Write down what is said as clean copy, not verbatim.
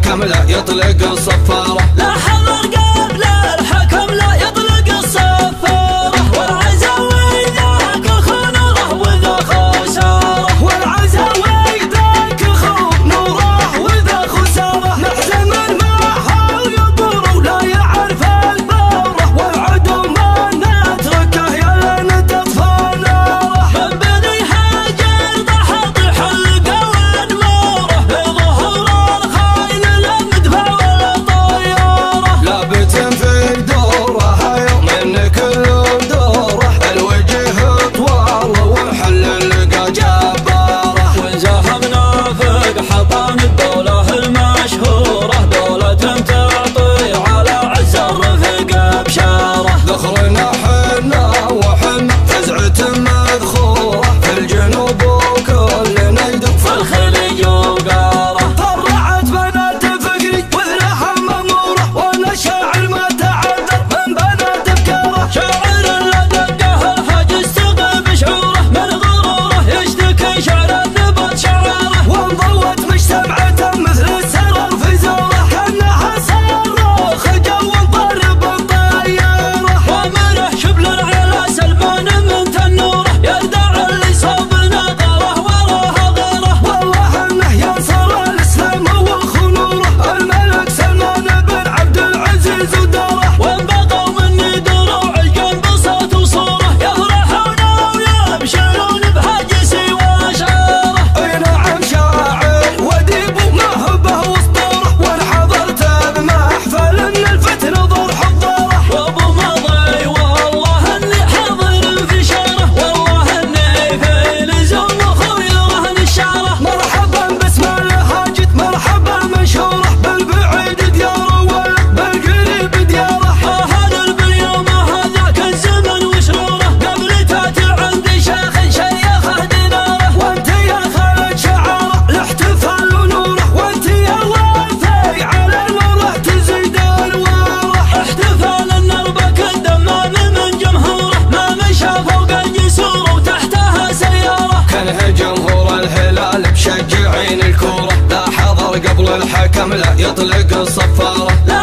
الحكم لا يطلق الصفارة. لا حضر قبل الحكم لا يطلق الصفارة. والعزاوي ذاك خنوره وذا خسارة. والعزاوي ذاك خنوره وذا خسارة. نحزم الماها ويبر ولا يعرف البارة. والعدو ما نتركه يا نتطفى ناره. من بني هاجر ضحى الحلقة وانواره. بظهور الخاين لا مدفع ولا طيارة. لابت في دوره يوم كل دوره. الوجه طوال والحل لقى جباره. وانزاحمنا فوق حطام الدولة المشهورة. دولة تعطي على عز الرفق بشارة. ذخرنا حنا وحنا فزعة مذخورة. في الجنوب وكلنا يدق في الخليج وقارة. طرعت بنات فقري وذلها مأمورة. وانا شاعر ما تعذر من بنات بكارة. شاعر لا دقه الحج استقى بشعوره. من غروره يشتكي شعر النبات شعاره. وانضوت مش سمعته مثل السرر في زوره. كانها صاروخ جو ضرب الطيارة. ومنه شبل على سلمان من تنوره. يردع اللي صوب نظره وراها غيره. والله انه ينصر الاسلام وخنوره. الملك سلمان بن عبد العزيز وداره. وان بقوا مني دروع الجنب صوت وصوره. يفرحون ويبشرون بهجسي واشعاره. اي نعم شاعر وديب ومهبه واسطوره. وانا حضرت بمحفل ان الفتن ضر حضاره. وابو مضي والله اني حاضر في شعره. والله اني في لزوم اخوي رهن الشعره. مرحبا باسم الهاجد مرحبا منشوره. بالبعيد دياره وبالقريب دياره. اهل باليوم هذاك الزمن وشروره. قبل تاتي عندي شيخ شيخه ديناره. وانت يا خالد شعاره الاحتفال ونوره. وانت يا وافي على المره تزيد انواره. احتفال النربك الدمام من جمهوره. ما مشى فوق الجسور وتحتها سياره. كان جمهور الهلال مشجعين الكوره. لا حضر قبل الحكم لا يطلق الصفاره. لا